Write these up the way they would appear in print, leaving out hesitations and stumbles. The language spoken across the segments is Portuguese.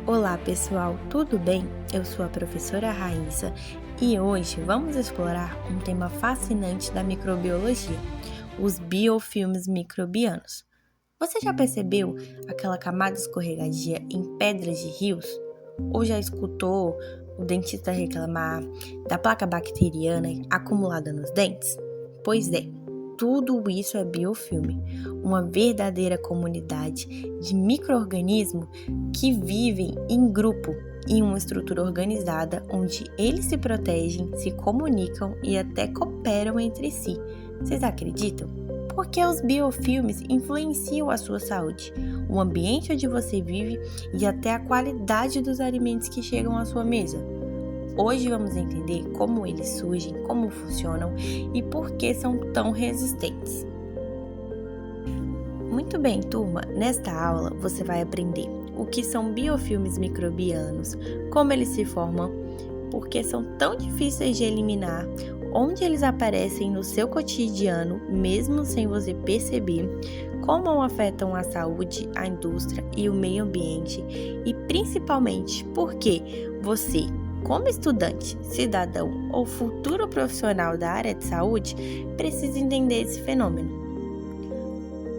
Olá pessoal, tudo bem? Eu sou a professora Raíssa e hoje vamos explorar um tema fascinante da microbiologia, os biofilmes microbianos. Você já percebeu aquela camada escorregadia em pedras de rios? Ou já escutou o dentista reclamar da placa bacteriana acumulada nos dentes? Pois é, tudo isso é biofilme, uma verdadeira comunidade de micro-organismos que vivem em grupo, em uma estrutura organizada onde eles se protegem, se comunicam e até cooperam entre si. Vocês acreditam? Porque os biofilmes influenciam a sua saúde, o ambiente onde você vive e até a qualidade dos alimentos que chegam à sua mesa. Hoje vamos entender como eles surgem, como funcionam e por que são tão resistentes. Muito bem, turma, nesta aula você vai aprender o que são biofilmes microbianos, como eles se formam, por que são tão difíceis de eliminar, onde eles aparecem no seu cotidiano, mesmo sem você perceber, como afetam a saúde, a indústria e o meio ambiente e principalmente por que você, como estudante, cidadão ou futuro profissional da área de saúde, precisa entender esse fenômeno.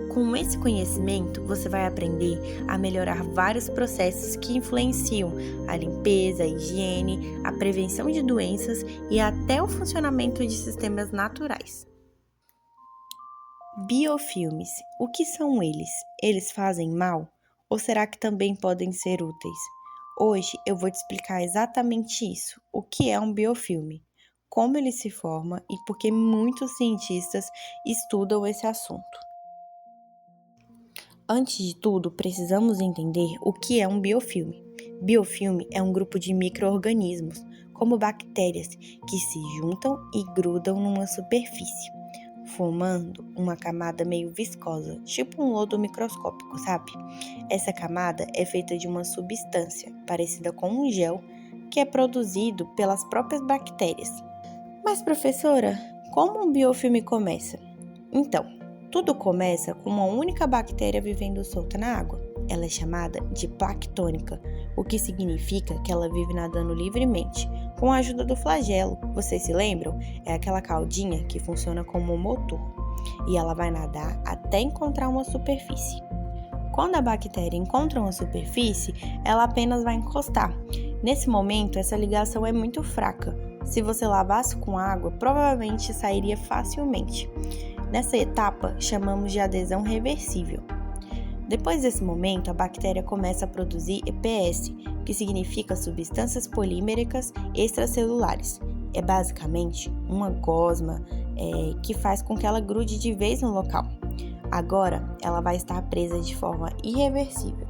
Com esse conhecimento, você vai aprender a melhorar vários processos que influenciam a limpeza, a higiene, a prevenção de doenças e até o funcionamento de sistemas naturais. Biofilmes, o que são eles? Eles fazem mal? Ou será que também podem ser úteis? Hoje eu vou te explicar exatamente isso, o que é um biofilme, como ele se forma e por que muitos cientistas estudam esse assunto. Antes de tudo, precisamos entender o que é um biofilme. Biofilme é um grupo de micro-organismos, como bactérias, que se juntam e grudam numa superfície, formando uma camada meio viscosa, tipo um lodo microscópico, sabe? Essa camada é feita de uma substância parecida com um gel que é produzido pelas próprias bactérias. Mas, professora, como um biofilme começa? Então, tudo começa com uma única bactéria vivendo solta na água. Ela é chamada de planctônica, o que significa que ela vive nadando livremente, com a ajuda do flagelo. Vocês se lembram? É aquela caudinha que funciona como um motor. E ela vai nadar até encontrar uma superfície. Quando a bactéria encontra uma superfície, ela apenas vai encostar. Nesse momento, essa ligação é muito fraca. Se você lavasse com água, provavelmente sairia facilmente. Nessa etapa, chamamos de adesão reversível. Depois desse momento, a bactéria começa a produzir EPS, que significa substâncias polímericas extracelulares. É basicamente uma gosma que faz com que ela grude de vez no local. Agora, ela vai estar presa de forma irreversível.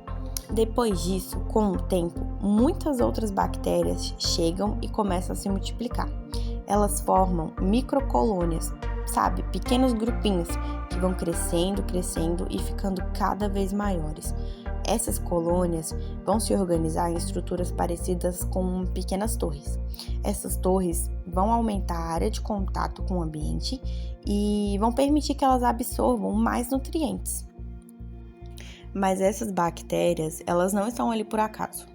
Depois disso, com o tempo, muitas outras bactérias chegam e começam a se multiplicar. Elas formam microcolônias, sabe? Pequenos grupinhos que vão crescendo e ficando cada vez maiores. Essas colônias vão se organizar em estruturas parecidas com pequenas torres. Essas torres vão aumentar a área de contato com o ambiente e vão permitir que elas absorvam mais nutrientes. Mas essas bactérias, elas não estão ali por acaso.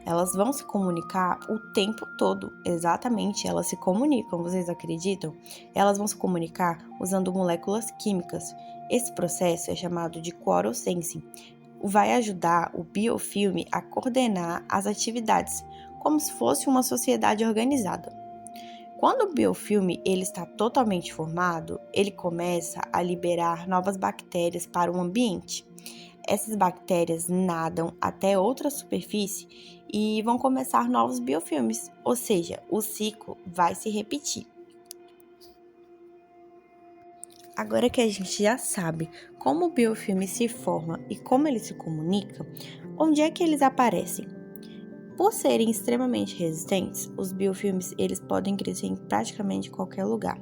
Elas vão se comunicar o tempo todo, exatamente, elas se comunicam, vocês acreditam? Elas vão se comunicar usando moléculas químicas. Esse processo é chamado de chlorosensing. Vai ajudar o biofilme a coordenar as atividades, como se fosse uma sociedade organizada. Quando o biofilme ele está totalmente formado, ele começa a liberar novas bactérias para o ambiente. Essas bactérias nadam até outra superfície e vão começar novos biofilmes, ou seja, o ciclo vai se repetir. Agora que a gente já sabe como o biofilme se forma e como ele se comunica, onde é que eles aparecem? Por serem extremamente resistentes, os biofilmes eles podem crescer em praticamente qualquer lugar.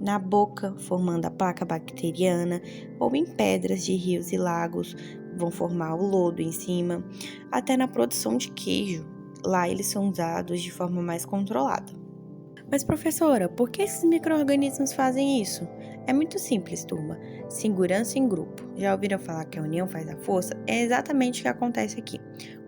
Na boca, formando a placa bacteriana, ou em pedras de rios e lagos, vão formar o lodo em cima, até na produção de queijo. Lá eles são usados de forma mais controlada. Mas professora, por que esses micro-organismos fazem isso? É muito simples, turma. Segurança em grupo. Já ouviram falar que a união faz a força? É exatamente o que acontece aqui.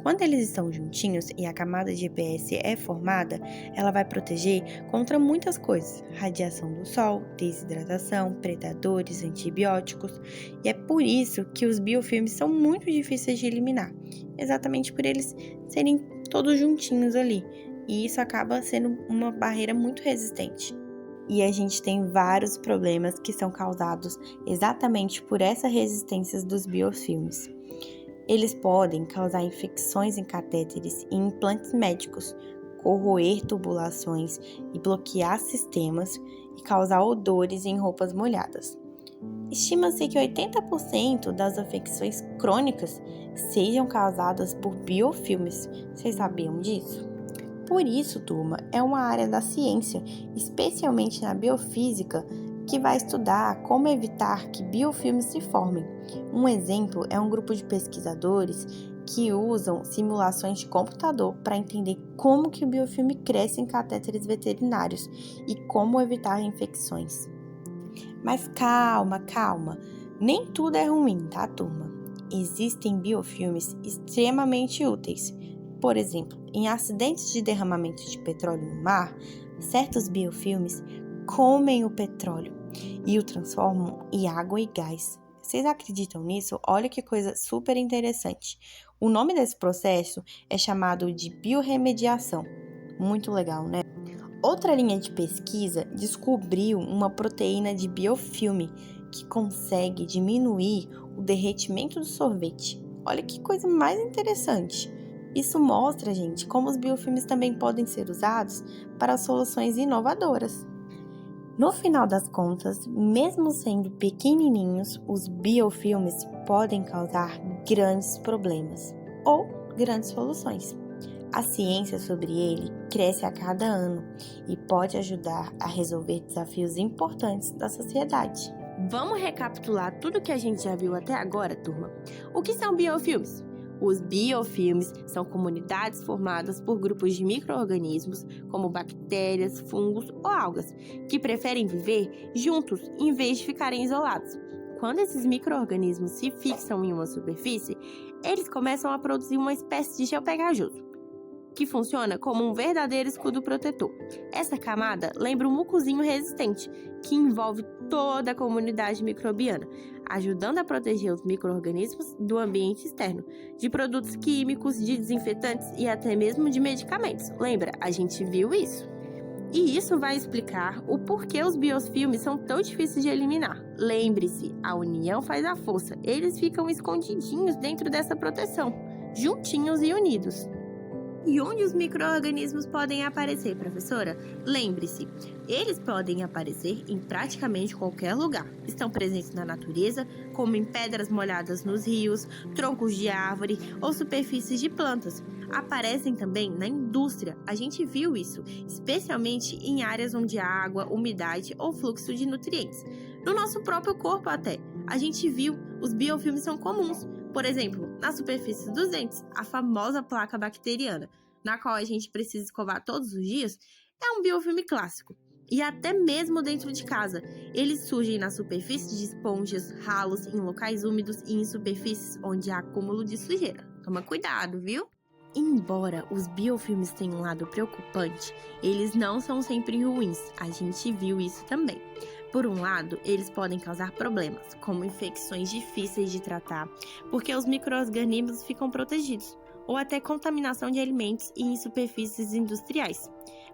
Quando eles estão juntinhos e a camada de GPS é formada, ela vai proteger contra muitas coisas: radiação do sol, desidratação, predadores, antibióticos. E é por isso que os biofilmes são muito difíceis de eliminar, exatamente por eles serem todos juntinhos ali. E isso acaba sendo uma barreira muito resistente. E a gente tem vários problemas que são causados exatamente por essa resistência dos biofilmes. Eles podem causar infecções em catéteres e implantes médicos, corroer tubulações e bloquear sistemas e causar odores em roupas molhadas. Estima-se que 80% das infecções crônicas sejam causadas por biofilmes. Vocês sabiam disso? Por isso, turma, é uma área da ciência, especialmente na biofísica, que vai estudar como evitar que biofilmes se formem. Um exemplo é um grupo de pesquisadores que usam simulações de computador para entender como que o biofilme cresce em catéteres veterinários e como evitar infecções. Mas calma, nem tudo é ruim, tá, turma? Existem biofilmes extremamente úteis. Por exemplo, em acidentes de derramamento de petróleo no mar, certos biofilmes comem o petróleo e o transformam em água e gás. Vocês acreditam nisso? Olha que coisa super interessante. O nome desse processo é chamado de biorremediação. Muito legal, né? Outra linha de pesquisa descobriu uma proteína de biofilme que consegue diminuir o derretimento do sorvete. Olha que coisa mais interessante. Isso mostra, gente, como os biofilmes também podem ser usados para soluções inovadoras. No final das contas, mesmo sendo pequenininhos, os biofilmes podem causar grandes problemas ou grandes soluções. A ciência sobre ele cresce a cada ano e pode ajudar a resolver desafios importantes da sociedade. Vamos recapitular tudo que a gente já viu até agora, turma? O que são biofilmes? Os biofilmes são comunidades formadas por grupos de micro-organismos, como bactérias, fungos ou algas, que preferem viver juntos em vez de ficarem isolados. Quando esses micro-organismos se fixam em uma superfície, eles começam a produzir uma espécie de gel pegajoso, que funciona como um verdadeiro escudo protetor. Essa camada lembra um mucozinho resistente, que envolve toda a comunidade microbiana, ajudando a proteger os micro-organismos do ambiente externo, de produtos químicos, de desinfetantes e até mesmo de medicamentos. Lembra? A gente viu isso. E isso vai explicar o porquê os biofilmes são tão difíceis de eliminar. Lembre-se, a união faz a força. Eles ficam escondidinhos dentro dessa proteção, juntinhos e unidos. E onde os micro-organismos podem aparecer, professora? Lembre-se, eles podem aparecer em praticamente qualquer lugar. Estão presentes na natureza, como em pedras molhadas nos rios, troncos de árvore ou superfícies de plantas. Aparecem também na indústria, a gente viu isso, especialmente em áreas onde há água, umidade ou fluxo de nutrientes. No nosso próprio corpo até, a gente viu, os biofilmes são comuns. Por exemplo, na superfície dos dentes, a famosa placa bacteriana, na qual a gente precisa escovar todos os dias, é um biofilme clássico. E até mesmo dentro de casa, eles surgem na superfície de esponjas, ralos, em locais úmidos e em superfícies onde há acúmulo de sujeira. Toma cuidado, viu? Embora os biofilmes tenham um lado preocupante, eles não são sempre ruins, a gente viu isso também. Por um lado, eles podem causar problemas, como infecções difíceis de tratar, porque os micro-organismos ficam protegidos, ou até contaminação de alimentos e em superfícies industriais,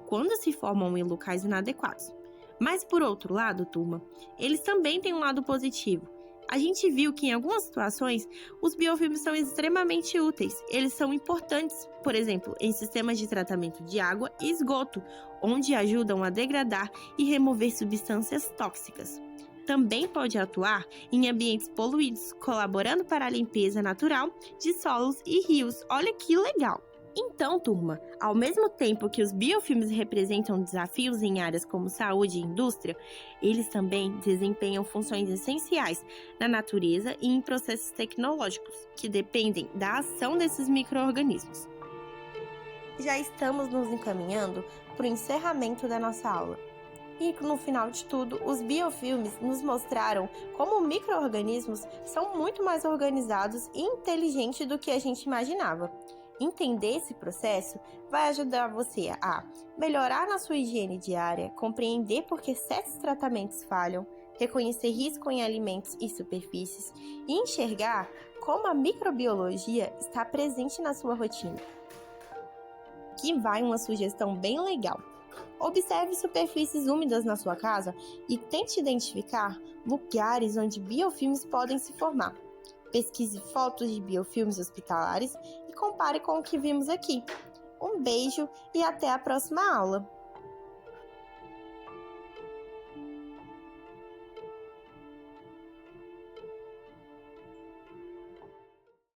quando se formam em locais inadequados. Mas por outro lado, turma, eles também têm um lado positivo. A gente viu que em algumas situações, os biofilmes são extremamente úteis. Eles são importantes, por exemplo, em sistemas de tratamento de água e esgoto, onde ajudam a degradar e remover substâncias tóxicas. Também pode atuar em ambientes poluídos, colaborando para a limpeza natural de solos e rios. Olha que legal! Então, turma, ao mesmo tempo que os biofilmes representam desafios em áreas como saúde e indústria, eles também desempenham funções essenciais na natureza e em processos tecnológicos, que dependem da ação desses micro-organismos. Já estamos nos encaminhando para o encerramento da nossa aula. E no final de tudo, os biofilmes nos mostraram como micro-organismos são muito mais organizados e inteligentes do que a gente imaginava. Entender esse processo vai ajudar você a melhorar na sua higiene diária, compreender por que certos tratamentos falham, reconhecer risco em alimentos e superfícies e enxergar como a microbiologia está presente na sua rotina. Aqui vai uma sugestão bem legal. Observe superfícies úmidas na sua casa e tente identificar lugares onde biofilmes podem se formar. Pesquise fotos de biofilmes hospitalares e compare com o que vimos aqui. Um beijo e até a próxima aula!